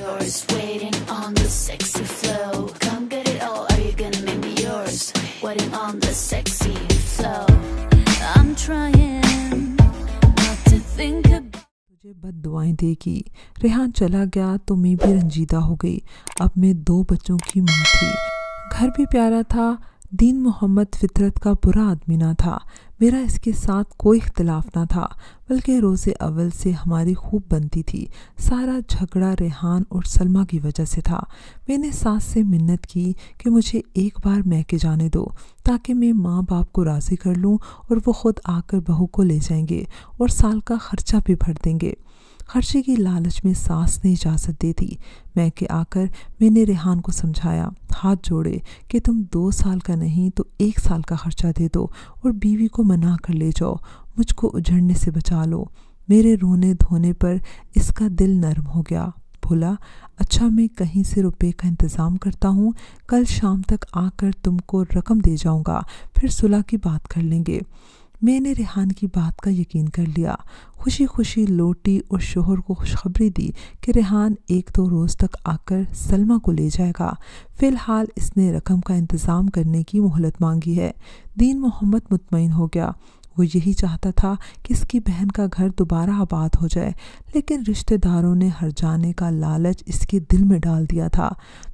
yours, waiting on the sexy flow. Come get it all, are you gonna make me yours? Waiting on the sexy flow. I'm trying not to think about. मुझे बद दुआएं देगी। रेहान चला गया तो मैं भी रंजीदा हो गई। अब मैं 2 बच्चों की माँ थी। घर भी प्यारा था। दीन मोहम्मद फितरत का बुरा आदमी ना था। मेरा इसके साथ कोई इख्तिलाफ ना था, बल्कि रोज़े अव्वल से हमारी खूब बनती थी। सारा झगड़ा रेहान और सलमा की वजह से था। मैंने सास से मिन्नत की कि मुझे एक बार मैके जाने दो, ताकि मैं माँ बाप को राज़ी कर लूँ और वो ख़ुद आकर बहू को ले जाएंगे और साल का ख़र्चा भी भर देंगे। खर्चे की लालच में सास ने इजाज़त दे दी। मैके आकर मैंने रेहान को समझाया, हाथ जोड़े कि तुम 2 साल का नहीं तो 1 साल का खर्चा दे दो और बीवी को मना कर ले जाओ, मुझको उजड़ने से बचा लो। मेरे रोने धोने पर इसका दिल नरम हो गया। बोला, अच्छा मैं कहीं से रुपए का इंतज़ाम करता हूँ, कल शाम तक आकर तुमको रकम दे जाऊँगा, फिर सुलह की बात कर लेंगे। मैंने रेहान की बात का यकीन कर लिया। खुशी खुशी लौटी और शोहर को खुशखबरी दी कि रेहान 1-2 रोज़ तक आकर सलमा को ले जाएगा। फ़िलहाल इसने रकम का इंतज़ाम करने की मोहलत मांगी है। दीन मोहम्मद मुतमईन हो गया। वो यही चाहता था कि इसकी बहन का घर दोबारा आबाद हो जाए, लेकिन रिश्तेदारों ने हर जाने का लालच इसके दिल में डाल दिया था।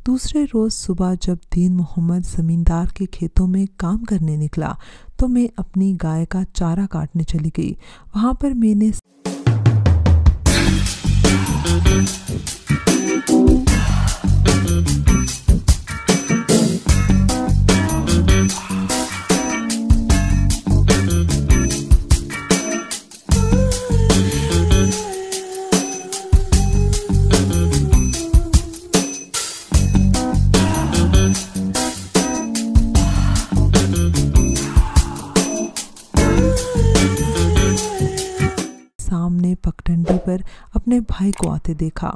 दूसरे रोज़ सुबह जब दीन मोहम्मद ज़मींदार के खेतों में काम करने निकला तो मैं अपनी गाय का चारा काटने चली गई। वहाँ पर मैंने सामने पगडंडी पर अपने भाई को आते देखा।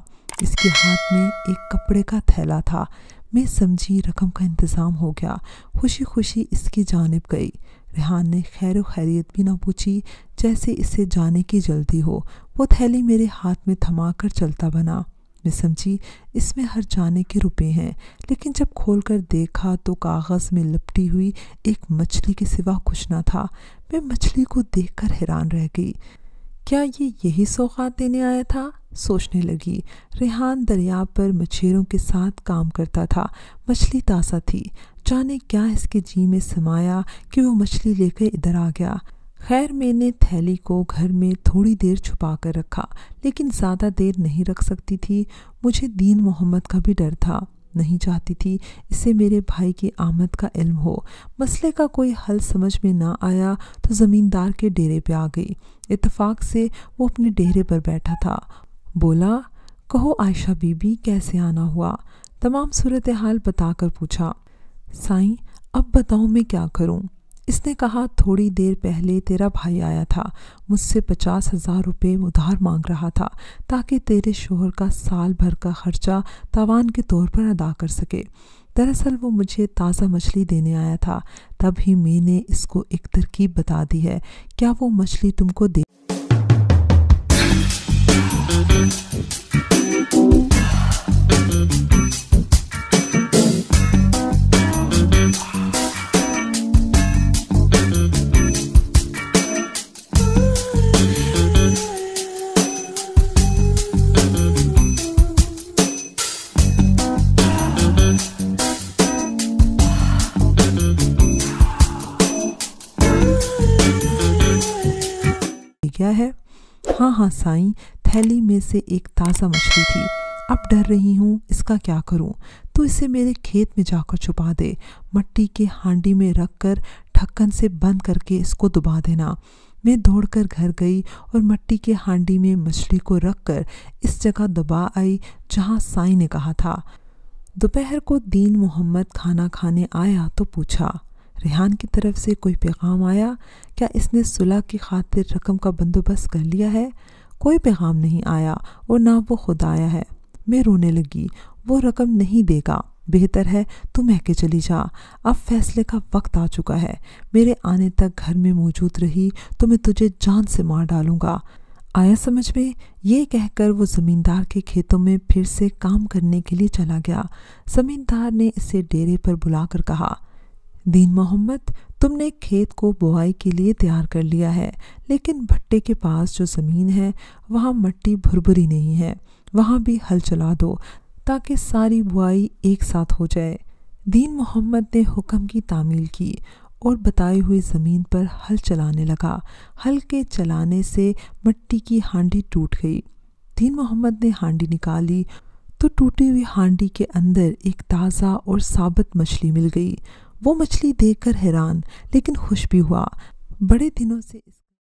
इसके हाथ में एक कपड़े का थैला था। मैं समझी रकम का इंतज़ाम हो गया। खुशी खुशी इसकी जानिब गई। रेहान ने खैर खैरियत भी ना पूछी, जैसे इसे जाने की जल्दी हो। वो थैली मेरे हाथ में थमा कर चलता बना। मैं समझी इसमें हर जाने के रुपए हैं, लेकिन जब खोलकर देखा तो कागज़ में लिपटी हुई एक मछली के सिवा कुछ ना था। मैं मछली को देखकर हैरान रह गई। क्या ये यही सौगात देने आया था? सोचने लगी। रेहान दरिया पर मछेरों के साथ काम करता था। मछली ताज़ा थी। जाने क्या इसके जी में समाया कि वो मछली लेकर इधर आ गया। खैर मैंने थैली को घर में थोड़ी देर छुपा कर रखा, लेकिन ज़्यादा देर नहीं रख सकती थी। मुझे दीन मोहम्मद का भी डर था। नहीं चाहती थी इससे मेरे भाई की आमद का इल्म हो। मसले का कोई हल समझ में ना आया तो ज़मींदार के डेरे पे आ गई। इत्तेफाक से वो अपने डेरे पर बैठा था। बोला, कहो आयशा बीबी, कैसे आना हुआ? तमाम सूरत हाल बताकर पूछा। साईं, अब बताओ मैं क्या करूं? इसने कहा, थोड़ी देर पहले तेरा भाई आया था, मुझसे 50,000 रुपये उधार मांग रहा था, ताकि तेरे शोहर का साल भर का खर्चा तावान के तौर पर अदा कर सके। दरअसल वो मुझे ताज़ा मछली देने आया था। तब ही मैंने इसको एक तरकीब बता दी है। क्या वो मछली तुमको दे? क्या है? हाँ हाँ साईं, थैली में से एक ताज़ा मछली थी। अब डर रही हूँ, इसका क्या करूँ? तो इसे मेरे खेत में जाकर छुपा दे। मट्टी के हांडी में रख कर ढक्कन से बंद करके इसको दबा देना। मैं दौड़कर घर गई और मट्टी के हांडी में मछली को रख कर इस जगह दबा आई जहाँ साईं ने कहा था। दोपहर को दीन मोहम्मद खाना खाने आया तो पूछा, रेहान की तरफ से कोई पैगाम आया? क्या इसने सुलह की खातिर रकम का बंदोबस्त कर लिया है? कोई पैगाम नहीं आया और ना वो खुद आया है। मैं रोने लगी। वो रकम नहीं देगा। बेहतर है तू मैके चली जा। अब फैसले का वक्त आ चुका है। मेरे आने तक घर में मौजूद रही तो मैं तुझे जान से मार डालूंगा। आया समझ में? ये कहकर वो ज़मींदार के खेतों में फिर से काम करने के लिए चला गया। ज़मींदार ने इसे डेरे पर बुलाकर कहा, दीन मोहम्मद, तुमने खेत को बुआई के लिए तैयार कर लिया है, लेकिन भट्टे के पास जो ज़मीन है वहाँ मिट्टी भुरभुरी नहीं है, वहाँ भी हल चला दो ताकि सारी बुआई एक साथ हो जाए। दीन मोहम्मद ने हुक्म की तामील की और बताई हुई ज़मीन पर हल चलाने लगा। हल के चलाने से मिट्टी की हांडी टूट गई। दीन मोहम्मद ने हांडी निकाली तो टूटी हुई हांडी के अंदर एक ताज़ा और साबुत मछली मिल गई। वो मछली देखकर हैरान लेकिन खुश भी हुआ। बड़े दिनों से